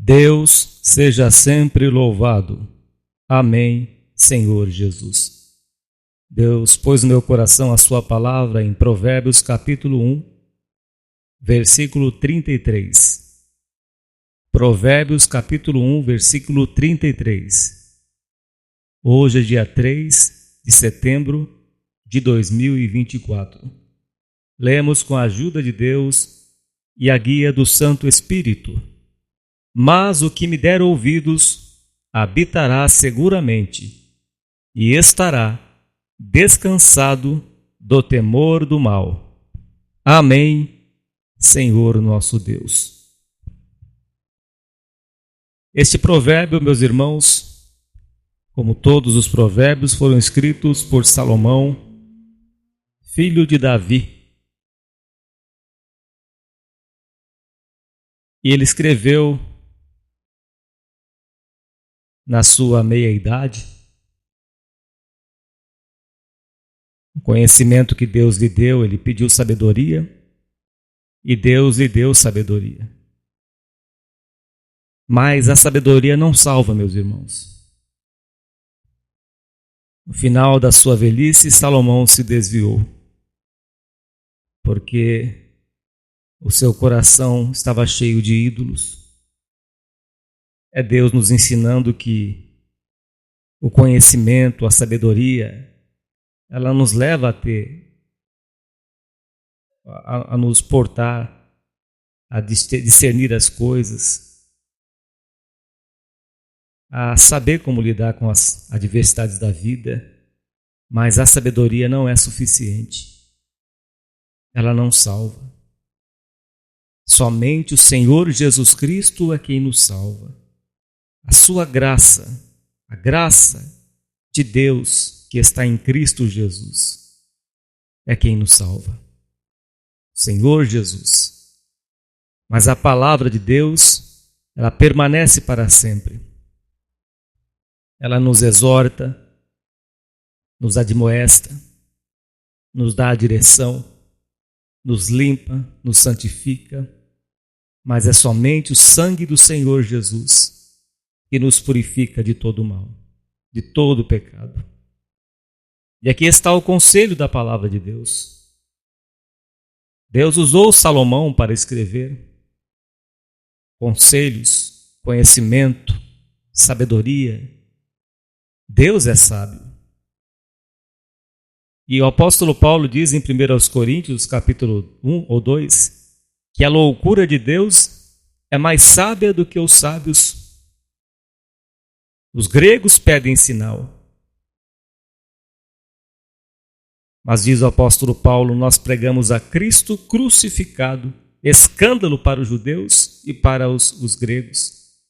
Deus seja sempre louvado. Amém, Senhor Jesus. Deus pôs no meu coração a sua palavra em Provérbios capítulo 1, versículo 33. Provérbios capítulo 1, versículo 33. Hoje é dia 3 de setembro de 2024. Lemos com a ajuda de Deus e a guia do Santo Espírito. Mas o que me der ouvidos habitará seguramente e estará descansado do temor do mal. Amém, Senhor nosso Deus. Este provérbio, meus irmãos, como todos os provérbios, foram escritos por Salomão, filho de Davi. E ele escreveu na sua meia-idade. O conhecimento que Deus lhe deu, ele pediu sabedoria e Deus lhe deu sabedoria. Mas a sabedoria não salva, meus irmãos. No final da sua velhice, Salomão se desviou, porque o seu coração estava cheio de ídolos. É Deus nos ensinando que o conhecimento, a sabedoria, ela nos leva a nos portar, a discernir as coisas, a saber como lidar com as adversidades da vida, mas a sabedoria não é suficiente. Ela não salva. Somente o Senhor Jesus Cristo é quem nos salva. A sua graça, a graça de Deus que está em Cristo Jesus, é quem nos salva. Senhor Jesus. Mas a palavra de Deus, ela permanece para sempre. Ela nos exorta, nos admoesta, nos dá a direção, nos limpa, nos santifica, mas é somente o sangue do Senhor Jesus que nos purifica de todo o mal, de todo o pecado. E aqui está o conselho da palavra de Deus. Deus usou Salomão para escrever conselhos, conhecimento, sabedoria. Deus é sábio. E o apóstolo Paulo diz em 1 Coríntios, capítulo 1 ou 2, que a loucura de Deus é mais sábia do que os sábios. Os gregos pedem sinal. Mas diz o apóstolo Paulo, nós pregamos a Cristo crucificado, escândalo para os judeus e para os gregos.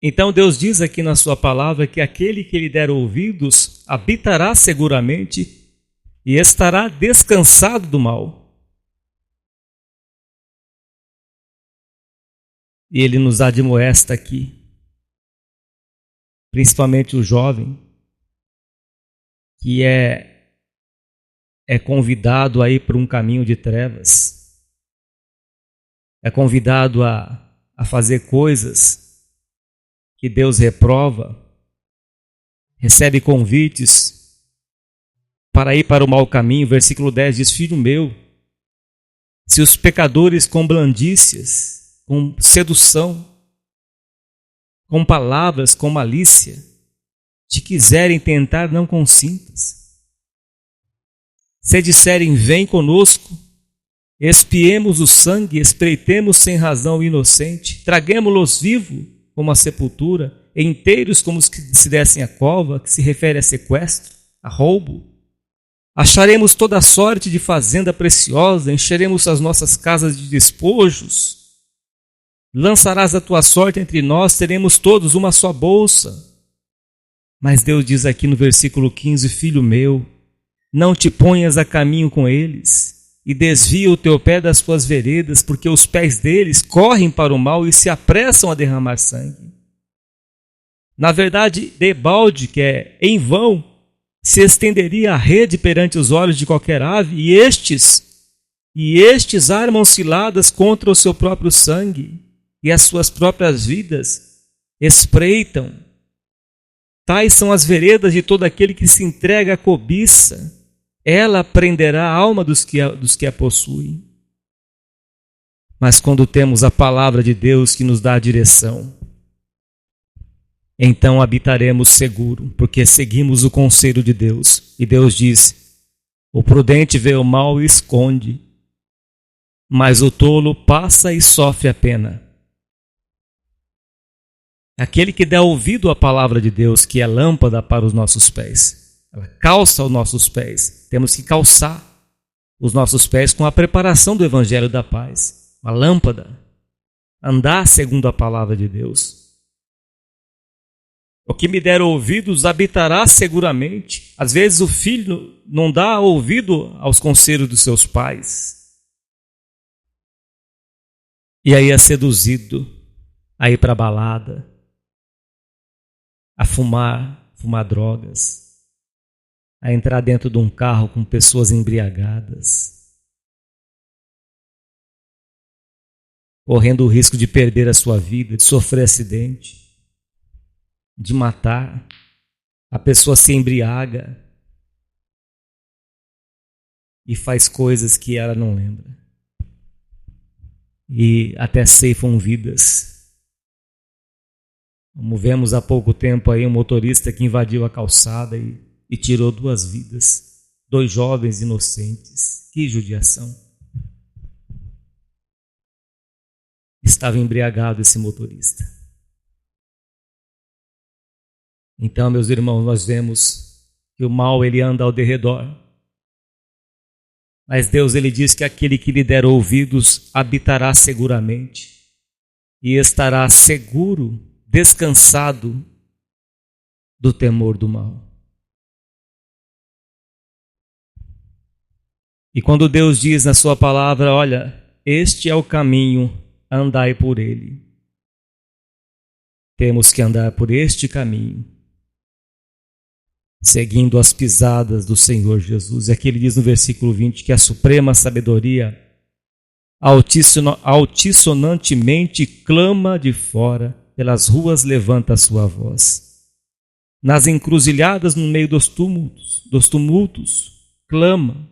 Então Deus diz aqui na sua palavra que aquele que lhe der ouvidos habitará seguramente e estará descansado do mal. E ele nos admoesta aqui, principalmente o jovem, que é convidado a ir por um caminho de trevas, é convidado a fazer coisas que Deus reprova, recebe convites para ir para o mau caminho. Versículo 10 diz, filho meu, se os pecadores com blandícias, com sedução, com palavras, com malícia, te quiserem tentar, não consintas. Se disserem, vem conosco, expiemos o sangue, espreitemos sem razão o inocente, traguemo-los vivo como a sepultura, inteiros como os que se dessem à cova, que se refere a sequestro, a roubo. Acharemos toda sorte de fazenda preciosa, encheremos as nossas casas de despojos. Lançarás a tua sorte entre nós, teremos todos uma só bolsa. Mas Deus diz aqui no versículo 15, filho meu, não te ponhas a caminho com eles e desvia o teu pé das tuas veredas, porque os pés deles correm para o mal e se apressam a derramar sangue. Na verdade, debalde, que é em vão, se estenderia a rede perante os olhos de qualquer ave, e estes e estes armam ciladas contra o seu próprio sangue, e as suas próprias vidas espreitam. Tais são as veredas de todo aquele que se entrega à cobiça. Ela prenderá a alma dos que a possuem. Mas quando temos a palavra de Deus que nos dá a direção, então habitaremos seguro, porque seguimos o conselho de Deus. E Deus diz: o prudente vê o mal e esconde, mas o tolo passa e sofre a pena. Aquele que dá ouvido à palavra de Deus, que é lâmpada para os nossos pés, ela calça os nossos pés. Temos que calçar os nossos pés com a preparação do Evangelho da Paz, uma lâmpada, andar segundo a palavra de Deus. O que me der ouvidos habitará seguramente. Às vezes o filho não dá ouvido aos conselhos dos seus pais, e aí é seduzido a ir para a balada, a fumar drogas, a entrar dentro de um carro com pessoas embriagadas, correndo o risco de perder a sua vida, de sofrer acidente, de matar. A pessoa se embriaga e faz coisas que ela não lembra, e até ceifam vidas. Como vemos há pouco tempo aí, um motorista que invadiu a calçada e tirou 2 vidas, 2 jovens inocentes. Que judiação! Estava embriagado esse motorista. Então, meus irmãos, nós vemos que o mal ele anda ao derredor. Mas Deus ele diz que aquele que lhe der ouvidos habitará seguramente e estará seguro, descansado do temor do mal. E quando Deus diz na sua palavra: olha, este é o caminho, andai por ele. Temos que andar por este caminho, seguindo as pisadas do Senhor Jesus. E aqui ele diz no versículo 20 que a suprema sabedoria altissonantemente clama de fora, pelas ruas levanta a sua voz. Nas encruzilhadas, no meio dos tumultos, clama.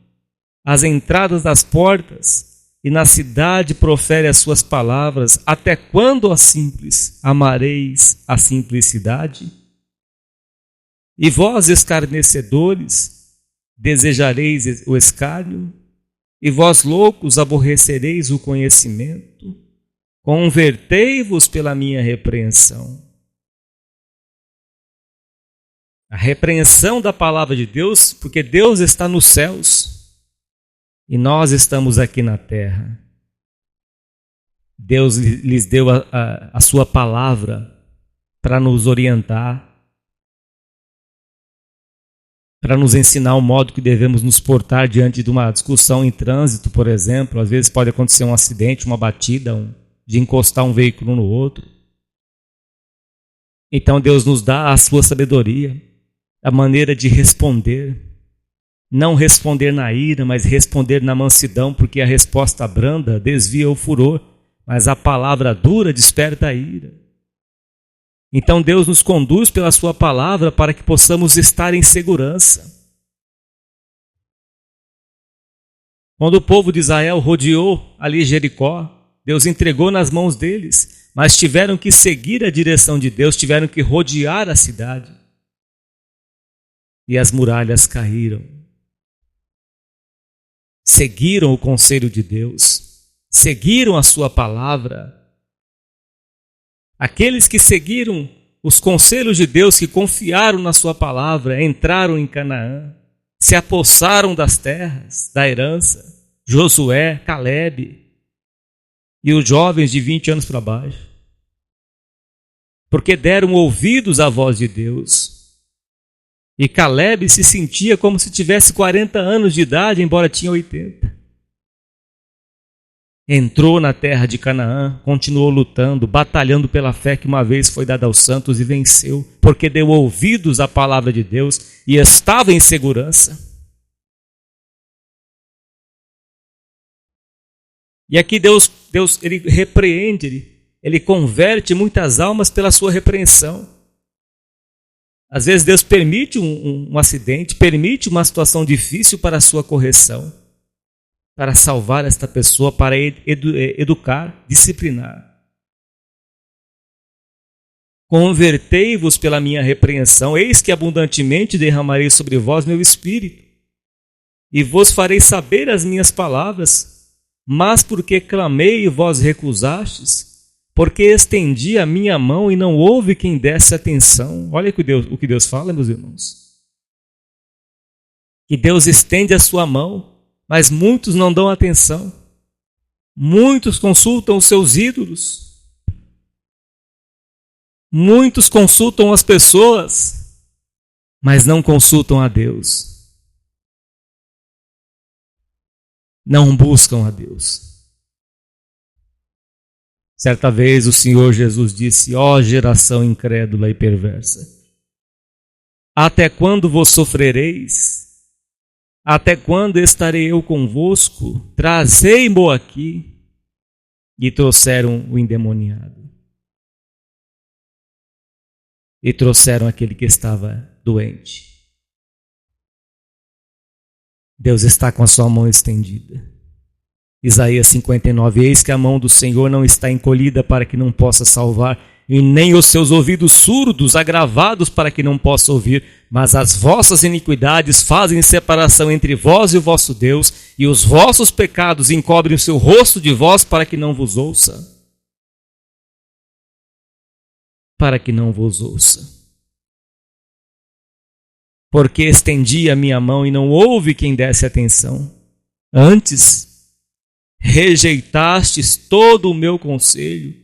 Às entradas das portas e na cidade profere as suas palavras. Até quando, ó simples, amareis a simplicidade? E vós, escarnecedores, desejareis o escárnio? E vós, loucos, aborrecereis o conhecimento? Convertei-vos pela minha repreensão. A repreensão da palavra de Deus, porque Deus está nos céus e nós estamos aqui na terra. Deus lhes deu a sua palavra para nos orientar, para nos ensinar o modo que devemos nos portar diante de uma discussão em trânsito, por exemplo. Às vezes pode acontecer um acidente, uma batida, de encostar um veículo no outro. Então Deus nos dá a sua sabedoria, a maneira de responder. Não responder na ira, mas responder na mansidão, porque a resposta branda desvia o furor, mas a palavra dura desperta a ira. Então Deus nos conduz pela sua palavra para que possamos estar em segurança. Quando o povo de Israel rodeou ali Jericó, Deus entregou nas mãos deles, mas tiveram que seguir a direção de Deus, tiveram que rodear a cidade. E as muralhas caíram. Seguiram o conselho de Deus, seguiram a sua palavra. Aqueles que seguiram os conselhos de Deus, que confiaram na sua palavra, entraram em Canaã, se apossaram das terras, da herança. Josué, Calebe e os jovens de 20 anos para baixo, porque deram ouvidos à voz de Deus. E Calebe se sentia como se tivesse 40 anos de idade, embora tinha 80. Entrou na terra de Canaã, continuou lutando, batalhando pela fé que uma vez foi dada aos santos e venceu, porque deu ouvidos à palavra de Deus e estava em segurança. E aqui Deus ele repreende, ele converte muitas almas pela sua repreensão. Às vezes Deus permite um acidente, permite uma situação difícil para a sua correção, para salvar esta pessoa, para educar, disciplinar. Convertei-vos pela minha repreensão, eis que abundantemente derramarei sobre vós meu espírito, e vos farei saber as minhas palavras, mas porque clamei e vós recusastes, porque estendi a minha mão e não houve quem desse atenção. Olha o que Deus fala, meus irmãos. Que Deus estende a sua mão, mas muitos não dão atenção. Muitos consultam os seus ídolos. Muitos consultam as pessoas, mas não consultam a Deus. Não buscam a Deus. Certa vez o Senhor Jesus disse: ó geração incrédula e perversa, até quando vos sofrereis? Até quando estarei eu convosco? Trazei-mo aqui. E trouxeram o endemoniado. E trouxeram aquele que estava doente. Deus está com a sua mão estendida. Isaías 59, eis que a mão do Senhor não está encolhida para que não possa salvar, e nem os seus ouvidos surdos agravados para que não possa ouvir, mas as vossas iniquidades fazem separação entre vós e o vosso Deus, e os vossos pecados encobrem o seu rosto de vós para que não vos ouça. Para que não vos ouça. Porque estendi a minha mão e não houve quem desse atenção. Antes, rejeitastes todo o meu conselho.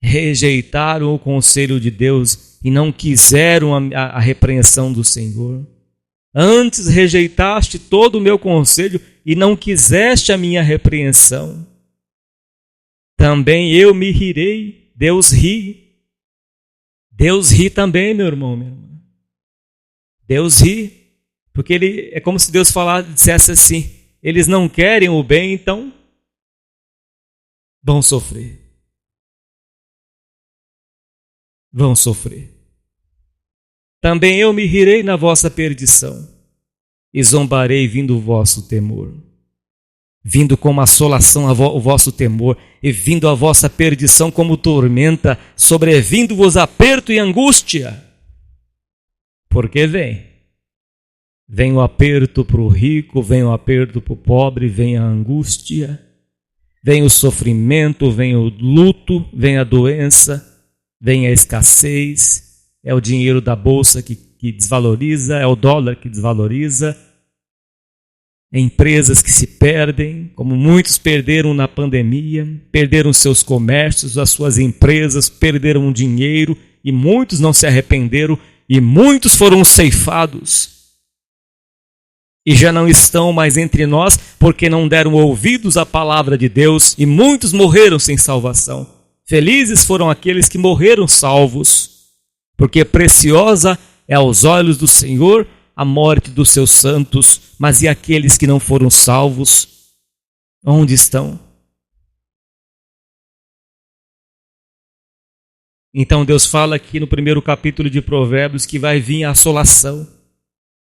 Rejeitaram o conselho de Deus e não quiseram a repreensão do Senhor. Antes rejeitaste todo o meu conselho e não quiseste a minha repreensão. Também eu me rirei. Deus ri. Deus ri também, meu irmão, minha irmã. Deus ri. Porque é como se Deus dissesse assim: eles não querem o bem, então vão sofrer. Vão sofrer. Também eu me rirei na vossa perdição e zombarei vindo o vosso temor. Vindo como assolação o vosso temor, e vindo a vossa perdição como tormenta, sobrevindo-vos aperto e angústia. Porque vem o aperto para o rico, vem o aperto para o pobre, vem a angústia, vem o sofrimento, vem o luto, vem a doença, vem a escassez, é o dinheiro da bolsa que desvaloriza, é o dólar que desvaloriza, empresas que se perdem, como muitos perderam na pandemia, perderam seus comércios, as suas empresas, perderam dinheiro, e muitos não se arrependeram, e muitos foram ceifados, e já não estão mais entre nós, porque não deram ouvidos à palavra de Deus, e muitos morreram sem salvação. Felizes foram aqueles que morreram salvos, porque preciosa é aos olhos do Senhor a morte dos seus santos. Mas e aqueles que não foram salvos? Onde estão? Então Deus fala aqui no primeiro capítulo de Provérbios que vai vir a assolação.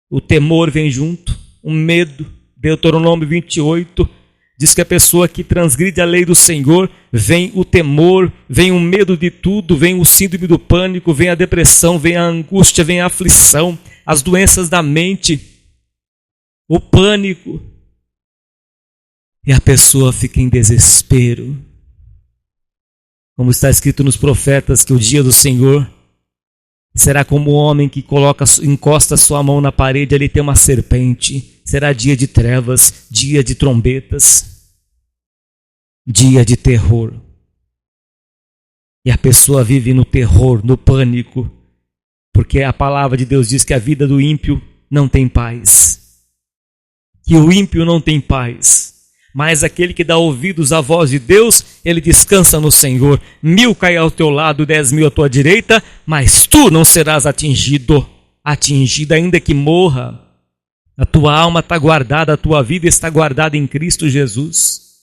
O temor vem junto, o medo. Deuteronômio 28 diz que a pessoa que transgride a lei do Senhor, vem o temor, vem o medo de tudo, vem o síndrome do pânico, vem a depressão, vem a angústia, vem a aflição, as doenças da mente, o pânico. E a pessoa fica em desespero. Como está escrito nos profetas, que o dia do Senhor será como o homem que encosta sua mão na parede, ali tem uma serpente. Será dia de trevas, dia de trombetas, dia de terror. E a pessoa vive no terror, no pânico, porque a palavra de Deus diz que a vida do ímpio não tem paz. Que o ímpio não tem paz. Mas aquele que dá ouvidos à voz de Deus, ele descansa no Senhor. 1000 cai ao teu lado, 10.000 à tua direita, mas tu não serás atingido, ainda que morra. A tua alma está guardada, a tua vida está guardada em Cristo Jesus.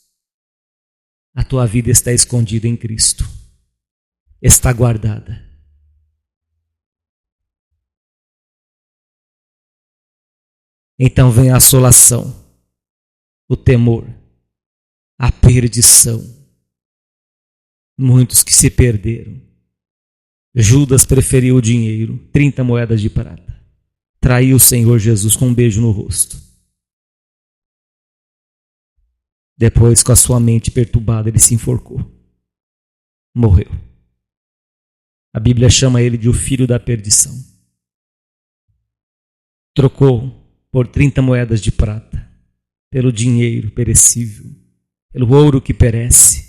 a tua vida está escondida em Cristo, está guardada. Então vem a assolação, o temor, a perdição. Muitos que se perderam. Judas preferiu o dinheiro, 30 moedas de prata. Traiu o Senhor Jesus com um beijo no rosto. Depois, com a sua mente perturbada, ele se enforcou. Morreu. A Bíblia chama ele de o filho da perdição. Trocou por 30 moedas de prata, pelo dinheiro perecível, pelo ouro que perece.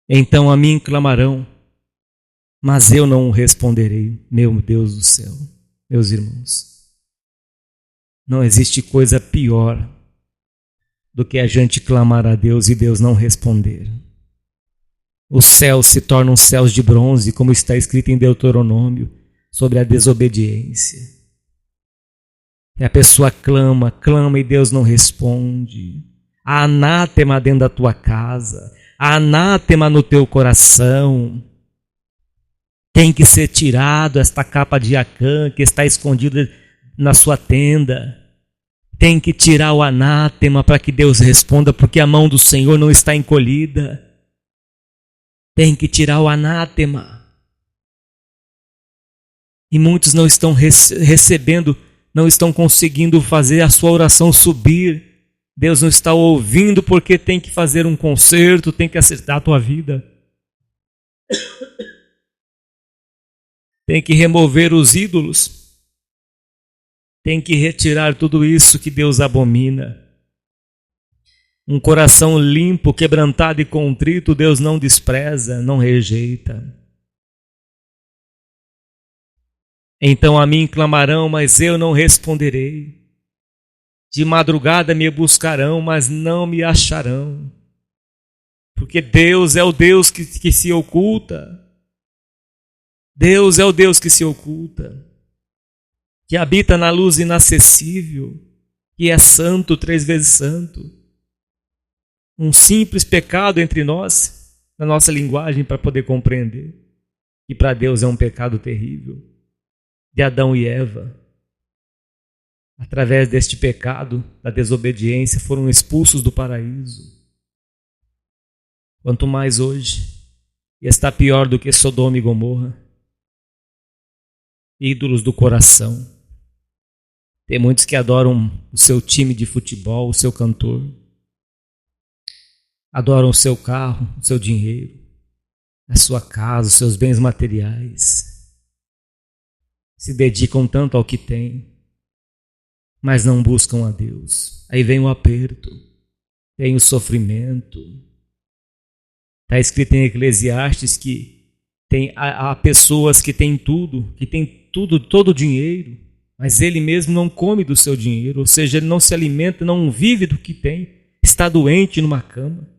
Então a mim clamarão, mas eu não responderei. Meu Deus do céu, meus irmãos, não existe coisa pior do que a gente clamar a Deus e Deus não responder. Os céus se tornam céus de bronze, como está escrito em Deuteronômio, sobre a desobediência. E a pessoa clama, clama e Deus não responde. Há anátema dentro da tua casa, há anátema no teu coração. Tem que ser tirado esta capa de Acã que está escondida na sua tenda. Tem que tirar o anátema para que Deus responda, porque a mão do Senhor não está encolhida. Tem que tirar o anátema. E muitos não estão recebendo, não estão conseguindo fazer a sua oração subir. Deus não está ouvindo porque tem que fazer um conserto, tem que acertar a tua vida. Tem que remover os ídolos. Tem que retirar tudo isso que Deus abomina. Um coração limpo, quebrantado e contrito, Deus não despreza, não rejeita. Então a mim clamarão, mas eu não responderei. De madrugada me buscarão, mas não me acharão. Porque Deus é o Deus que se oculta. Deus é o Deus que se oculta. Que habita na luz inacessível. Que é santo, 3 vezes santo. Um simples pecado entre nós, na nossa linguagem, para poder compreender. E para Deus é um pecado terrível. De Adão e Eva. Através deste pecado, da desobediência, foram expulsos do paraíso. Quanto mais hoje, e está pior do que Sodoma e Gomorra. Ídolos do coração. Tem muitos que adoram o seu time de futebol, o seu cantor. Adoram o seu carro, o seu dinheiro, a sua casa, os seus bens materiais. Se dedicam tanto ao que têm, mas não buscam a Deus. Aí vem o aperto, vem o sofrimento. Está escrito em Eclesiastes que há pessoas que têm tudo, todo o dinheiro, mas ele mesmo não come do seu dinheiro, ou seja, ele não se alimenta, não vive do que tem, está doente numa cama,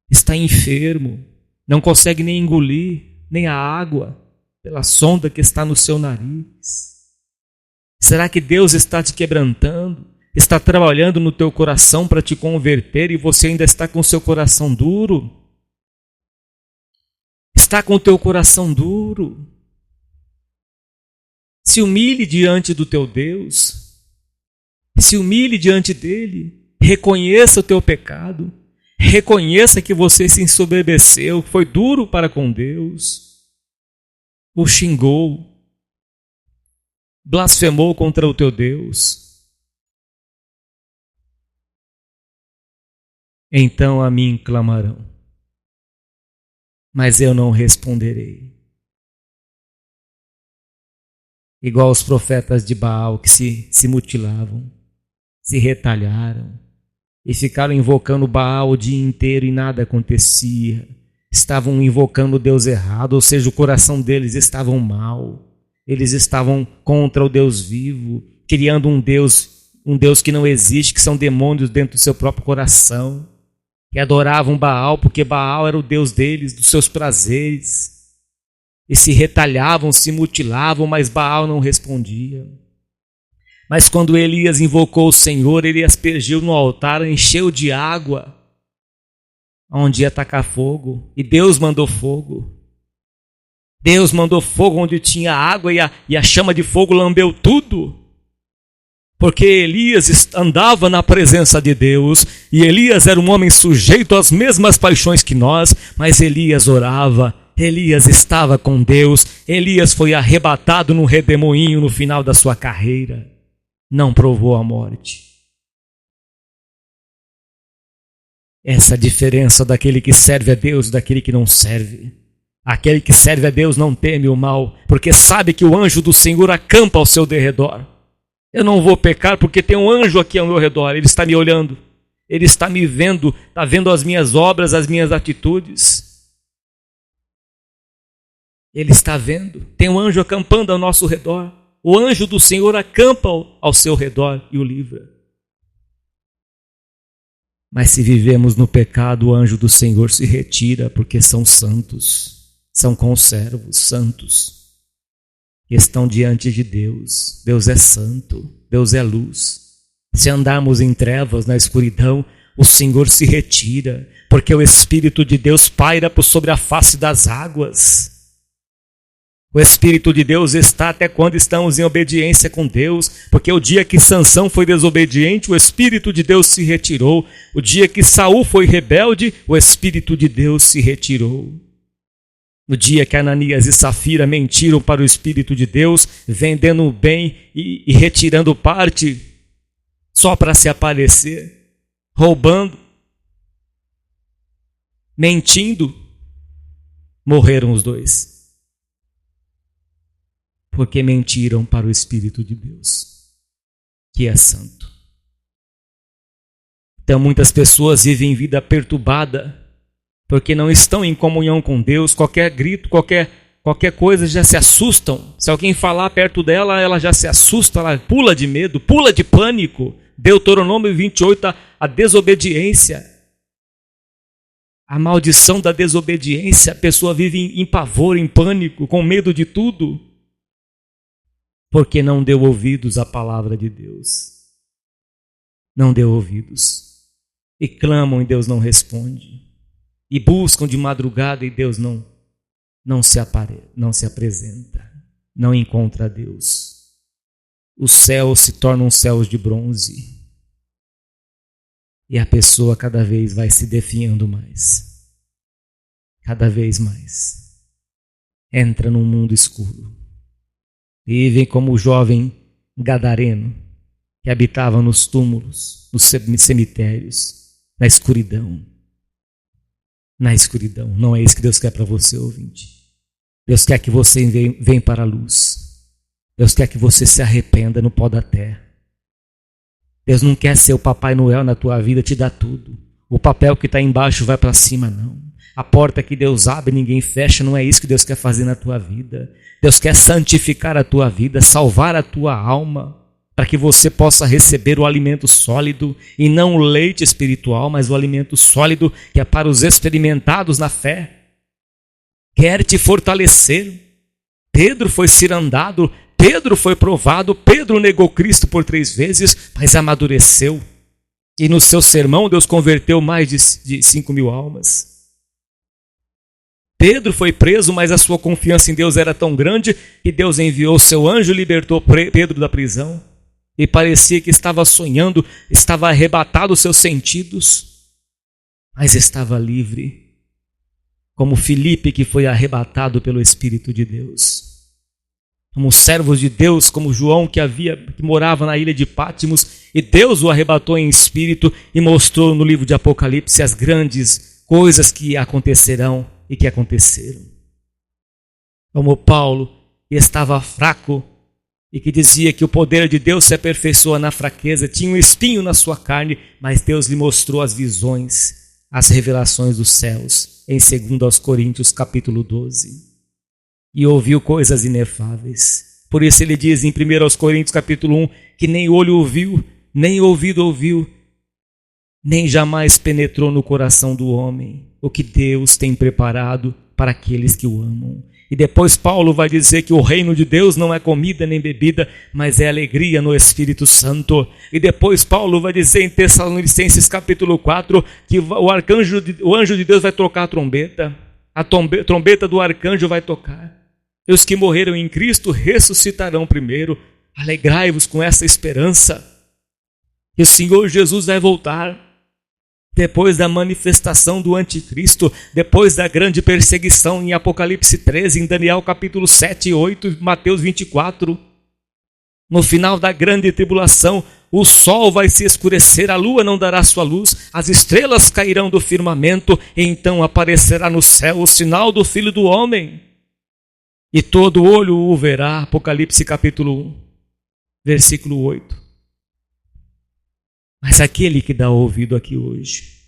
está enfermo, não consegue nem engolir, nem a água, pela sonda que está no seu nariz. Será que Deus está te quebrantando? Está trabalhando no teu coração para te converter e você ainda está com o seu coração duro? Está com o teu coração duro? Se humilhe diante do teu Deus. Se humilhe diante dele. Reconheça o teu pecado. Reconheça que você se ensoberbeceu, foi duro para com Deus. O xingou, blasfemou contra o teu Deus. Então a mim clamarão, mas eu não responderei. Igual os profetas de Baal que se mutilavam, se retalharam e ficaram invocando Baal o dia inteiro e nada acontecia. Estavam invocando o Deus errado, ou seja, o coração deles estava mal. Eles estavam contra o Deus vivo, criando um Deus que não existe, que são demônios dentro do seu próprio coração, que adoravam Baal, porque Baal era o Deus deles, dos seus prazeres, e se retalhavam, se mutilavam, mas Baal não respondia. Mas quando Elias invocou o Senhor, ele aspergiu no altar, encheu de água, onde ia tacar fogo. E Deus mandou fogo. Deus mandou fogo onde tinha água e a chama de fogo lambeu tudo. Porque Elias andava na presença de Deus, e Elias era um homem sujeito às mesmas paixões que nós, mas Elias orava, Elias estava com Deus, Elias foi arrebatado num redemoinho no final da sua carreira, não provou a morte. Essa é a diferença daquele que serve a Deus e daquele que não serve. Aquele que serve a Deus não teme o mal, porque sabe que o anjo do Senhor acampa ao seu derredor. Eu não vou pecar porque tem um anjo aqui ao meu redor, ele está me olhando, ele está me vendo, está vendo as minhas obras, as minhas atitudes. Ele está vendo, tem um anjo acampando ao nosso redor. O anjo do Senhor acampa ao seu redor e o livra. Mas se vivemos no pecado, o anjo do Senhor se retira, porque são santos, são conservos, santos. Estão diante de Deus. Deus é santo, Deus é luz. Se andarmos em trevas, na escuridão, o Senhor se retira, porque o Espírito de Deus paira por sobre a face das águas. O Espírito de Deus está até quando estamos em obediência com Deus, porque o dia que Sansão foi desobediente, o Espírito de Deus se retirou. O dia que Saul foi rebelde, o Espírito de Deus se retirou. No dia que Ananias e Safira mentiram para o Espírito de Deus, vendendo o bem e retirando parte só para se aparecer, roubando, mentindo, morreram os dois. Porque mentiram para o Espírito de Deus, que é santo. Então muitas pessoas vivem vida perturbada, porque não estão em comunhão com Deus. Qualquer grito, qualquer coisa já se assustam. Se alguém falar perto dela, ela já se assusta, ela pula de medo, pula de pânico. Deuteronômio 28, a desobediência. A maldição da desobediência, a pessoa vive em pavor, em pânico, com medo de tudo, porque não deu ouvidos à palavra de Deus. Não deu ouvidos. E clamam e Deus não responde. E buscam de madrugada e Deus não se apresenta, não encontra Deus. Os céus se tornam céus de bronze e a pessoa cada vez vai se definhando mais, cada vez mais. Entra num mundo escuro. Vivem como o jovem gadareno que habitava nos túmulos, nos cemitérios, na escuridão. Na escuridão. Não é isso que Deus quer para você, ouvinte. Deus quer que você venha para a luz. Deus quer que você se arrependa no pó da terra. Deus não quer ser o Papai Noel na tua vida, te dá tudo. O papel que está embaixo vai para cima, não. A porta que Deus abre, ninguém fecha, não é isso que Deus quer fazer na tua vida. Deus quer santificar a tua vida, salvar a tua alma, para que você possa receber o alimento sólido, e não o leite espiritual, mas o alimento sólido, que é para os experimentados na fé. Quer te fortalecer. Pedro foi cirandado, Pedro foi provado, Pedro negou Cristo por 3 vezes, mas amadureceu. E no seu sermão Deus converteu mais de 5.000 almas. Pedro foi preso, mas a sua confiança em Deus era tão grande que Deus enviou seu anjo e libertou Pedro da prisão. E parecia que estava sonhando, estava arrebatado os seus sentidos, mas estava livre, como Filipe, que foi arrebatado pelo Espírito de Deus. Como servos de Deus, como João, que morava na ilha de Pátimos, e Deus o arrebatou em espírito e mostrou no livro de Apocalipse as grandes coisas que acontecerão e que aconteceram. Como Paulo, que estava fraco, e que dizia que o poder de Deus se aperfeiçoa na fraqueza, tinha um espinho na sua carne, mas Deus lhe mostrou as visões, as revelações dos céus, em 2 Coríntios capítulo 12. E ouviu coisas inefáveis. Por isso ele diz em 1 Coríntios capítulo 1, que nem olho ouviu, nem ouvido ouviu, nem jamais penetrou no coração do homem o que Deus tem preparado para aqueles que o amam. E depois Paulo vai dizer que o reino de Deus não é comida nem bebida, mas é alegria no Espírito Santo. E depois Paulo vai dizer em Tessalonicenses capítulo 4 que o anjo de Deus vai tocar a trombeta do arcanjo vai tocar. E os que morreram em Cristo ressuscitarão primeiro. Alegrai-vos com essa esperança. Que o Senhor Jesus vai voltar. Depois da manifestação do anticristo, depois da grande perseguição em Apocalipse 13, em Daniel capítulo 7 e 8, Mateus 24, no final da grande tribulação, o sol vai se escurecer, a lua não dará sua luz, as estrelas cairão do firmamento, e então aparecerá no céu o sinal do Filho do Homem, e todo olho o verá. Apocalipse capítulo 1, versículo 8. Mas aquele que dá ouvido aqui hoje,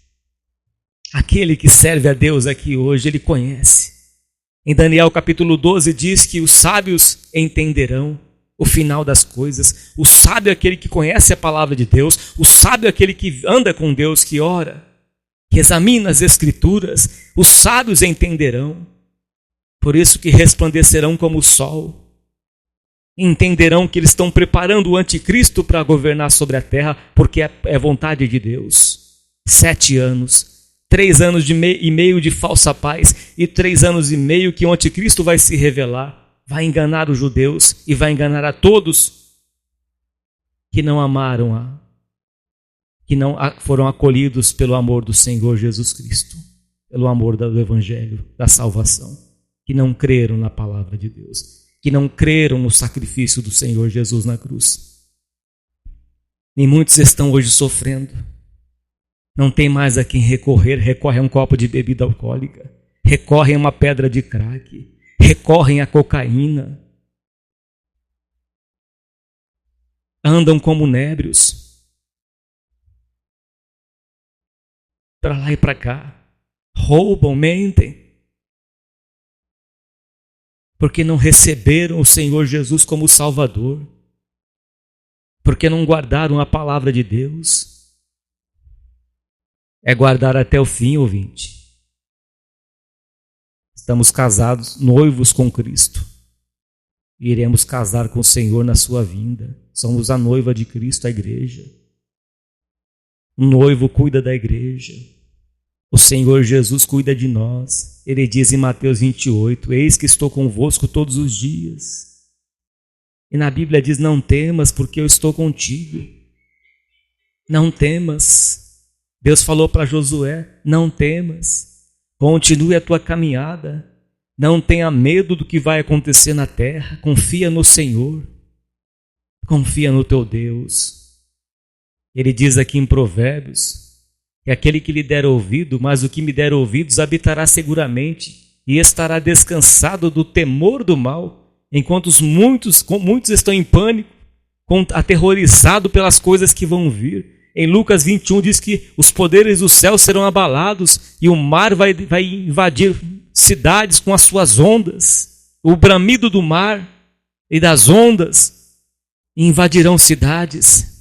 aquele que serve a Deus aqui hoje, ele conhece. Em Daniel capítulo 12 diz que os sábios entenderão o final das coisas. O sábio é aquele que conhece a palavra de Deus. O sábio é aquele que anda com Deus, que ora, que examina as escrituras. Os sábios entenderão. Por isso que resplandecerão como o sol. Entenderão que eles estão preparando o anticristo para governar sobre a terra, porque é vontade de Deus. 7 anos, 3 anos e meio de falsa paz, e 3 anos e meio que o anticristo vai se revelar, vai enganar os judeus e vai enganar a todos que não amaram, que não foram acolhidos pelo amor do Senhor Jesus Cristo, pelo amor do Evangelho, da salvação, que não creram na palavra de Deus, que não creram no sacrifício do Senhor Jesus na cruz. E muitos estão hoje sofrendo. Não tem mais a quem recorrer, recorrem a um copo de bebida alcoólica, recorrem a uma pedra de crack, recorrem à cocaína. Andam como nébrios, para lá e para cá, roubam, mentem, porque não receberam o Senhor Jesus como Salvador, porque não guardaram a palavra de Deus. É guardar até o fim, ouvinte. Estamos casados, noivos com Cristo, e iremos casar com o Senhor na sua vinda. Somos a noiva de Cristo, a igreja. O noivo cuida da igreja. O Senhor Jesus cuida de nós. Ele diz em Mateus 28, eis que estou convosco todos os dias. E na Bíblia diz, não temas, porque eu estou contigo. Não temas. Deus falou para Josué, não temas. Continue a tua caminhada. Não tenha medo do que vai acontecer na terra. Confia no Senhor. Confia no teu Deus. Ele diz aqui em Provérbios, que aquele que lhe der ouvido, mas o que me der ouvidos habitará seguramente e estará descansado do temor do mal, enquanto muitos estão em pânico, aterrorizados pelas coisas que vão vir. Em Lucas 21 diz que os poderes do céu serão abalados e o mar vai invadir cidades com as suas ondas. O bramido do mar e das ondas invadirão cidades.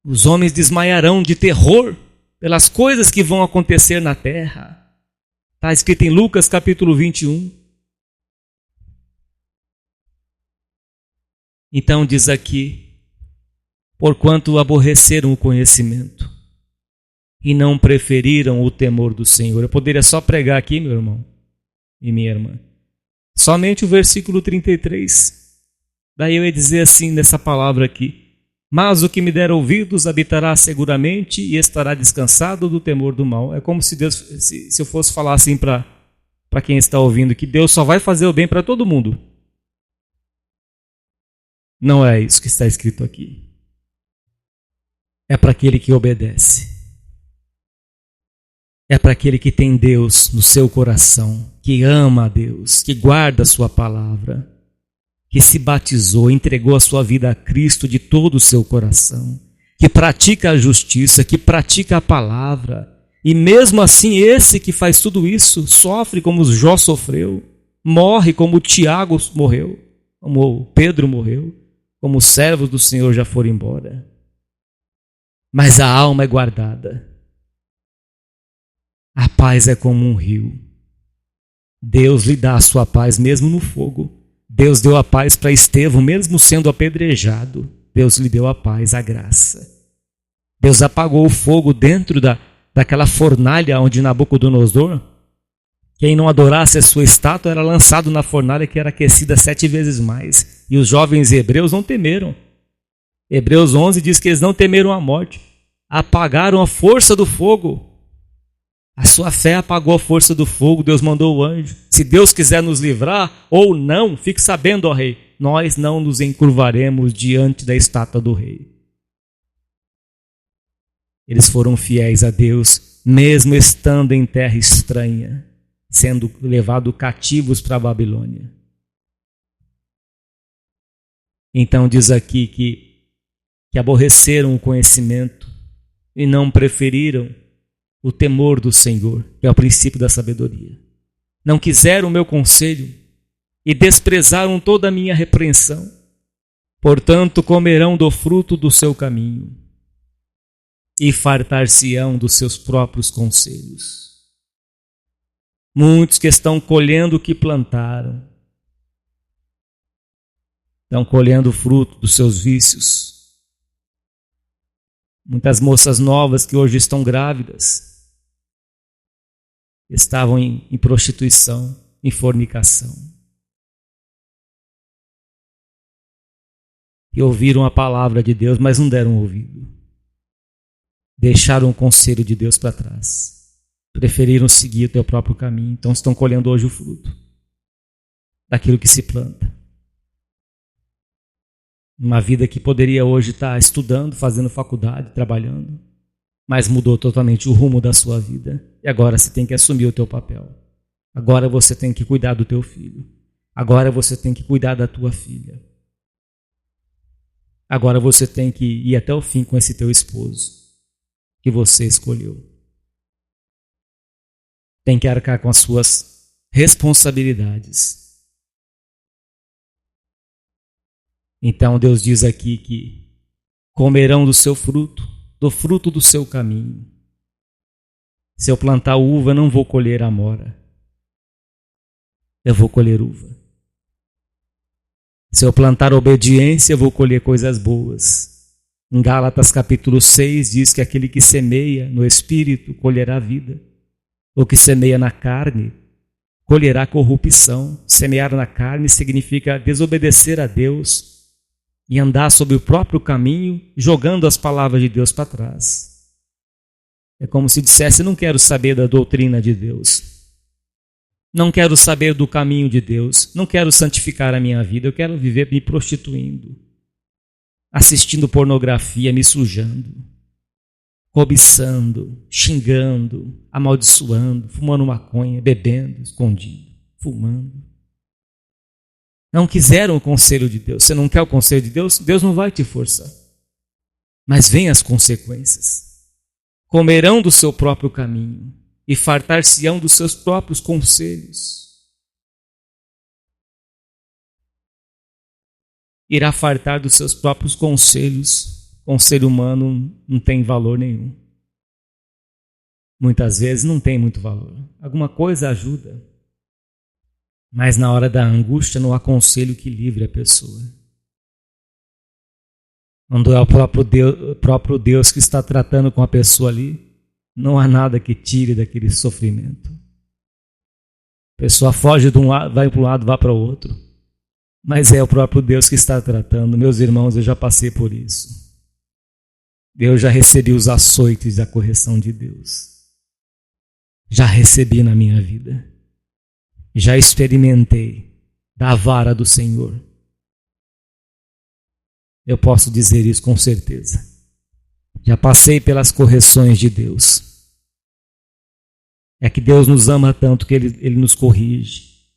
Os homens desmaiarão de terror pelas coisas que vão acontecer na terra. Está escrito em Lucas capítulo 21. Então diz aqui, porquanto aborreceram o conhecimento e não preferiram o temor do Senhor. Eu poderia só pregar aqui, meu irmão e minha irmã, somente o versículo 33. Daí eu ia dizer assim nessa palavra aqui, mas o que me der ouvidos habitará seguramente e estará descansado do temor do mal. É como se Deus, se eu fosse falar assim para quem está ouvindo, que Deus só vai fazer o bem para todo mundo. Não é isso que está escrito aqui. É para aquele que obedece. É para aquele que tem Deus no seu coração, que ama a Deus, que guarda a sua palavra, que se batizou, entregou a sua vida a Cristo de todo o seu coração, que pratica a justiça, que pratica a palavra, e mesmo assim esse que faz tudo isso, sofre como Jó sofreu, morre como Tiago morreu, como Pedro morreu, como os servos do Senhor já foram embora. Mas a alma é guardada. A paz é como um rio. Deus lhe dá a sua paz mesmo no fogo. Deus deu a paz para Estevão, mesmo sendo apedrejado. Deus lhe deu a paz, a graça. Deus apagou o fogo dentro daquela fornalha onde Nabucodonosor, quem não adorasse a sua estátua, era lançado na fornalha que era aquecida 7 vezes mais. E os jovens hebreus não temeram. Hebreus 11 diz que eles não temeram a morte. Apagaram a força do fogo. A sua fé apagou a força do fogo, Deus mandou o anjo. Se Deus quiser nos livrar ou não, fique sabendo, ó rei, nós não nos encurvaremos diante da estátua do rei. Eles foram fiéis a Deus, mesmo estando em terra estranha, sendo levados cativos para a Babilônia. Então diz aqui que aborreceram o conhecimento e não preferiram o temor do Senhor, que é o princípio da sabedoria. Não quiseram o meu conselho e desprezaram toda a minha repreensão. Portanto, comerão do fruto do seu caminho e fartar-se-ão dos seus próprios conselhos. Muitos que estão colhendo o que plantaram, estão colhendo o fruto dos seus vícios. Muitas moças novas que hoje estão grávidas estavam em prostituição, em fornicação. E ouviram a palavra de Deus, mas não deram ouvido. Deixaram o conselho de Deus para trás. Preferiram seguir o teu próprio caminho. Então estão colhendo hoje o fruto daquilo que se planta. Uma vida que poderia hoje estar estudando, fazendo faculdade, trabalhando, mas mudou totalmente o rumo da sua vida. E agora você tem que assumir o teu papel. Agora você tem que cuidar do teu filho. Agora você tem que cuidar da tua filha. Agora você tem que ir até o fim com esse teu esposo que você escolheu. Tem que arcar com as suas responsabilidades. Então Deus diz aqui que comerão do seu fruto, do fruto do seu caminho. Se eu plantar uva, eu não vou colher amora. Eu vou colher uva. Se eu plantar obediência, eu vou colher coisas boas. Em Gálatas capítulo 6 diz que aquele que semeia no Espírito colherá vida. O que semeia na carne colherá corrupção. Semear na carne significa desobedecer a Deus e andar sobre o próprio caminho, jogando as palavras de Deus para trás. É como se dissesse, não quero saber da doutrina de Deus. Não quero saber do caminho de Deus. Não quero santificar a minha vida. Eu quero viver me prostituindo, assistindo pornografia, me sujando, cobiçando, xingando, amaldiçoando, fumando maconha, bebendo, escondido, fumando. Não quiseram o conselho de Deus. Você não quer o conselho de Deus? Deus não vai te forçar. Mas vem as consequências. Comerão do seu próprio caminho e fartar-se-ão dos seus próprios conselhos. Irá fartar dos seus próprios conselhos. Conselho humano não tem valor nenhum. Muitas vezes não tem muito valor. Alguma coisa ajuda. Mas na hora da angústia não há conselho que livre a pessoa. Quando é o próprio Deus que está tratando com a pessoa ali, não há nada que tire daquele sofrimento. A pessoa foge de um lado, vai para um lado, vai para o outro. Mas é o próprio Deus que está tratando. Meus irmãos, eu já passei por isso. Eu já recebi os açoites da correção de Deus. Já recebi na minha vida. Já experimentei da vara do Senhor. Eu posso dizer isso com certeza. Já passei pelas correções de Deus. É que Deus nos ama tanto que Ele nos corrige,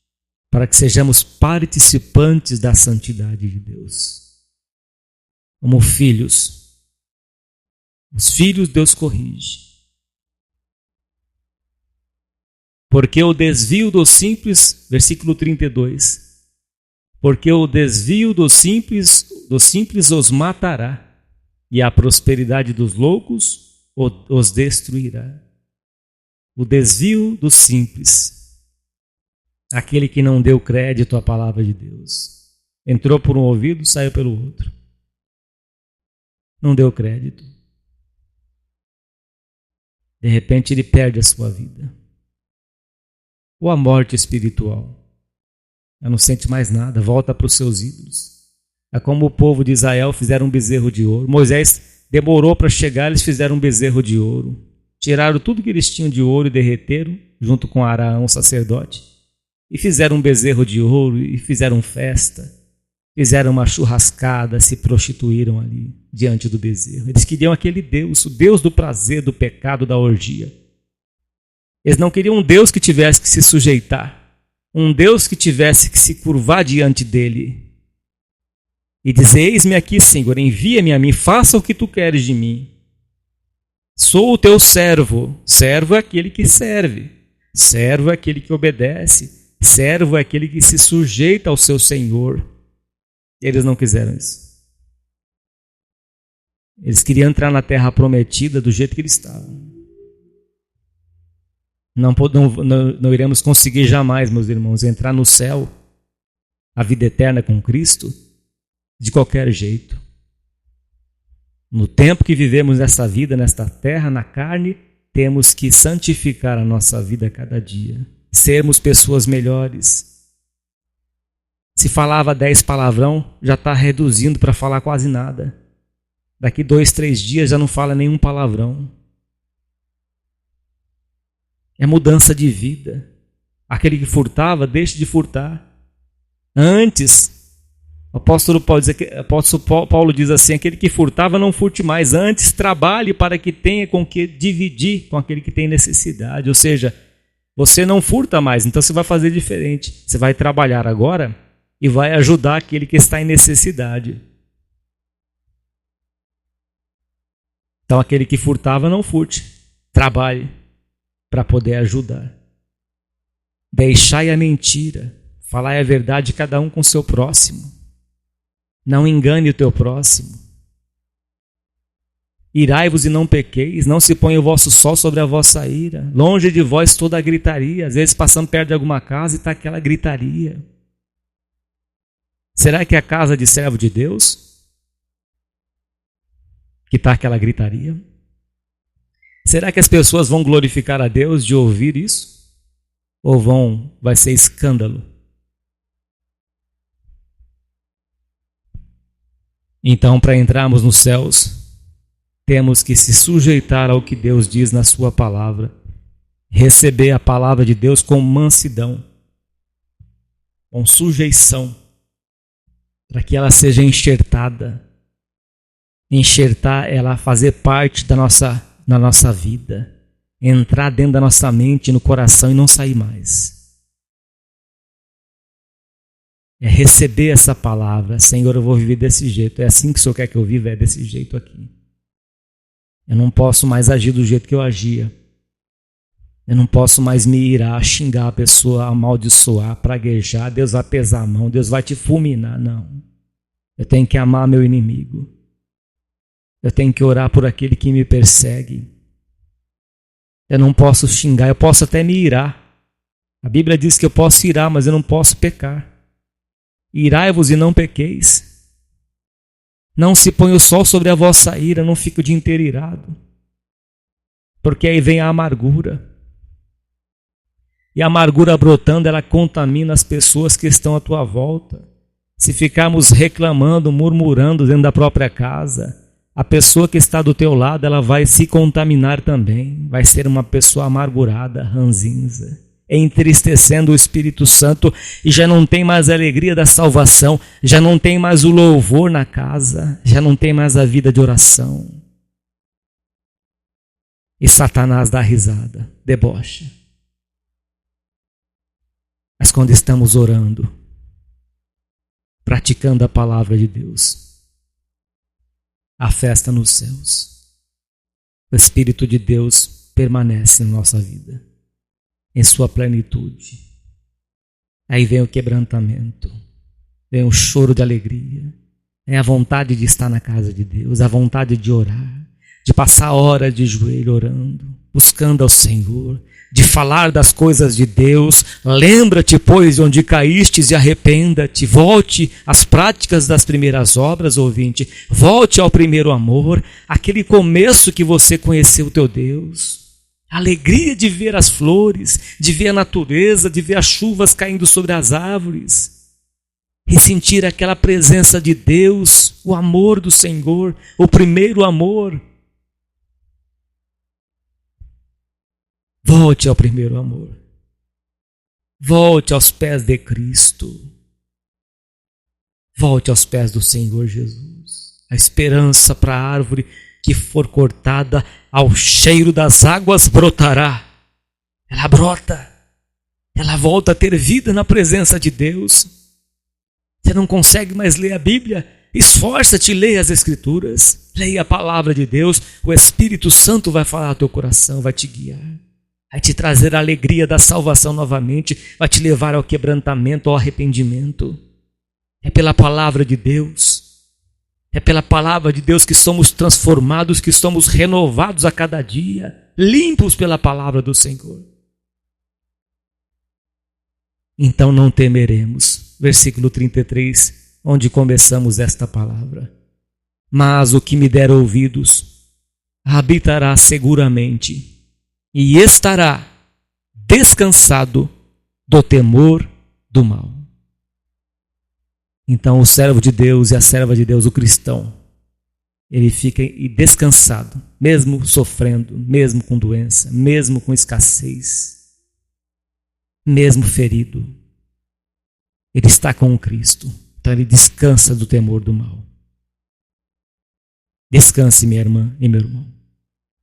para que sejamos participantes da santidade de Deus. Como filhos. Os filhos Deus corrige. Porque o desvio dos simples, versículo 32, porque o desvio dos simples os matará, e a prosperidade dos loucos os destruirá. O desvio dos simples. Aquele que não deu crédito à palavra de Deus. Entrou por um ouvido, saiu pelo outro. Não deu crédito. De repente ele perde a sua vida. Ou a morte espiritual. Ela não sente mais nada, volta para os seus ídolos. É como o povo de Israel fizeram um bezerro de ouro. Moisés demorou para chegar, eles fizeram um bezerro de ouro. Tiraram tudo que eles tinham de ouro e derreteram, junto com Arão, o sacerdote. E fizeram um bezerro de ouro e fizeram festa. Fizeram uma churrascada, se prostituíram ali, diante do bezerro. Eles queriam aquele Deus, o Deus do prazer, do pecado, da orgia. Eles não queriam um Deus que tivesse que se sujeitar. Um Deus que tivesse que se curvar diante dele. E dizer, eis-me aqui, Senhor, envia-me a mim, faça o que tu queres de mim. Sou o teu servo. Servo é aquele que serve. Servo é aquele que obedece. Servo é aquele que se sujeita ao seu Senhor. Eles não quiseram isso. Eles queriam entrar na terra prometida do jeito que eles estavam. Não iremos conseguir jamais, meus irmãos, entrar no céu, a vida eterna com Cristo, de qualquer jeito. No tempo que vivemos nessa vida, nesta terra, na carne, temos que santificar a nossa vida a cada dia. Sermos pessoas melhores. Se falava 10 palavrão, já está reduzindo para falar quase nada. Daqui 2, 3 dias já não fala nenhum palavrão. É mudança de vida. Aquele que furtava, deixe de furtar. Antes, o apóstolo Paulo diz assim, aquele que furtava não furte mais. Antes, trabalhe para que tenha com que dividir com aquele que tem necessidade. Ou seja, você não furta mais, então você vai fazer diferente. Você vai trabalhar agora e vai ajudar aquele que está em necessidade. Então, aquele que furtava, não furte. Trabalhe para poder ajudar. Deixai a mentira. Falai a verdade cada um com o seu próximo. Não engane o teu próximo. Irai-vos e não pequeis. Não se ponha o vosso sol sobre a vossa ira. Longe de vós toda a gritaria. Às vezes passamos perto de alguma casa e está aquela gritaria. Será que é a casa de servo de Deus que está aquela gritaria? Será que as pessoas vão glorificar a Deus de ouvir isso? Ou vai ser escândalo? Então, para entrarmos nos céus, temos que se sujeitar ao que Deus diz na sua palavra. Receber a palavra de Deus com mansidão, com sujeição, para que ela seja enxertada. Enxertar ela, fazer parte da nossa vida, entrar dentro da nossa mente, no coração e não sair mais. É receber essa palavra. Senhor, eu vou viver desse jeito. É assim que o Senhor quer que eu viva, é desse jeito aqui. Eu não posso mais agir do jeito que eu agia. Eu não posso mais me irar, xingar a pessoa, amaldiçoar, praguejar. Deus vai pesar a mão, Deus vai te fulminar. Não. Eu tenho que amar meu inimigo. Eu tenho que orar por aquele que me persegue. Eu não posso xingar, eu posso até me irar. A Bíblia diz que eu posso irar, mas eu não posso pecar. Irai-vos e não pequeis. Não se põe o sol sobre a vossa ira, não fique o dia inteiro irado. Porque aí vem a amargura. E a amargura brotando, ela contamina as pessoas que estão à tua volta. Se ficarmos reclamando, murmurando dentro da própria casa, a pessoa que está do teu lado, ela vai se contaminar também. Vai ser uma pessoa amargurada, ranzinza, entristecendo o Espírito Santo, e já não tem mais a alegria da salvação, já não tem mais o louvor na casa, já não tem mais a vida de oração. E Satanás dá risada, debocha. Mas quando estamos orando, praticando a palavra de Deus, a festa nos céus, o Espírito de Deus permanece na nossa vida, em sua plenitude. Aí vem o quebrantamento, vem o choro de alegria, é a vontade de estar na casa de Deus, a vontade de orar, de passar horas de joelho orando, buscando ao Senhor, de falar das coisas de Deus. Lembra-te, pois, de onde caístes e arrependa-te. Volte às práticas das primeiras obras, ouvinte. Volte ao primeiro amor, aquele começo que você conheceu o teu Deus. A alegria de ver as flores, de ver a natureza, de ver as chuvas caindo sobre as árvores. E sentir aquela presença de Deus, o amor do Senhor, o primeiro amor. Volte ao primeiro amor. Volte aos pés de Cristo. Volte aos pés do Senhor Jesus. A esperança para a árvore que for cortada, ao cheiro das águas brotará. Ela brota. Ela volta a ter vida na presença de Deus. Você não consegue mais ler a Bíblia? Esforça-te, leia as Escrituras. Leia a palavra de Deus. O Espírito Santo vai falar ao teu coração, vai te guiar. Vai te trazer a alegria da salvação novamente, vai te levar ao quebrantamento, ao arrependimento. É pela palavra de Deus, é pela palavra de Deus que somos transformados, que somos renovados a cada dia, limpos pela palavra do Senhor. Então não temeremos. Versículo 33, onde começamos esta palavra. Mas o que me der ouvidos habitará seguramente e estará descansado do temor do mal. Então o servo de Deus e a serva de Deus, o cristão, ele fica descansado, mesmo sofrendo, mesmo com doença, mesmo com escassez, mesmo ferido. Ele está com Cristo, então ele descansa do temor do mal. Descanse, minha irmã e meu irmão.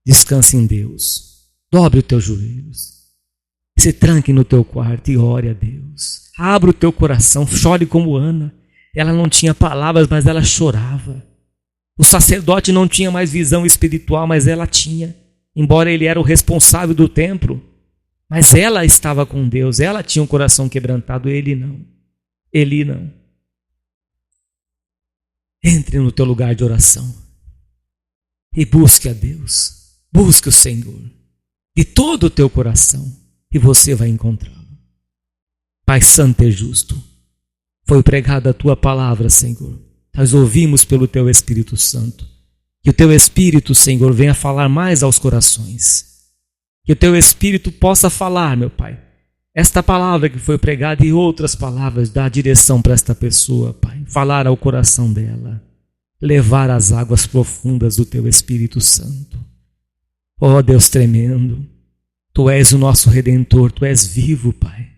Descanse em Deus. Dobre os teus joelhos, se tranque no teu quarto e ore a Deus. Abra o teu coração, chore como Ana. Ela não tinha palavras, mas ela chorava. O sacerdote não tinha mais visão espiritual, mas ela tinha. Embora ele era o responsável do templo, mas ela estava com Deus, ela tinha um coração quebrantado, ele não. Ele não. Entre no teu lugar de oração e busque a Deus. Busque o Senhor de todo o teu coração e você vai encontrá-lo. Pai santo e justo, foi pregada a tua palavra, Senhor. Nós ouvimos pelo teu Espírito Santo. Que o teu Espírito, Senhor, venha falar mais aos corações. Que o teu Espírito possa falar, meu Pai, esta palavra que foi pregada e outras palavras, dar direção para esta pessoa, Pai. Falar ao coração dela. Levar às águas profundas do teu Espírito Santo. Ó Deus tremendo, Tu és o nosso Redentor, Tu és vivo, Pai.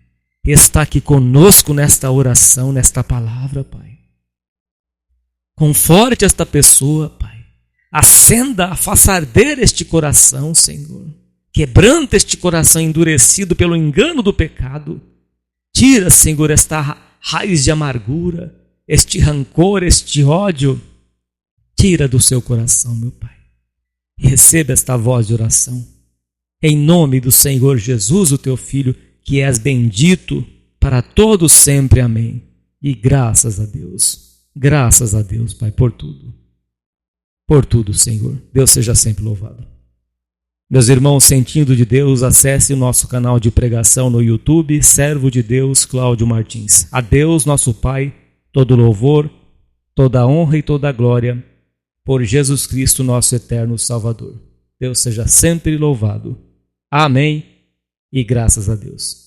Está aqui conosco nesta oração, nesta palavra, Pai. Conforte esta pessoa, Pai. Acenda, faça arder este coração, Senhor. Quebranta este coração endurecido pelo engano do pecado. Tira, Senhor, esta raiz de amargura, este rancor, este ódio. Tira do seu coração, meu Pai. E receba esta voz de oração. Em nome do Senhor Jesus, o teu Filho, que és bendito para todos sempre. Amém. E graças a Deus, Pai, por tudo. Por tudo, Senhor. Deus seja sempre louvado. Meus irmãos, sentindo de Deus, acesse o nosso canal de pregação no YouTube, Servo de Deus, Cláudio Martins. A Deus, nosso Pai, todo louvor, toda honra e toda glória, por Jesus Cristo, nosso eterno Salvador. Deus seja sempre louvado. Amém e graças a Deus.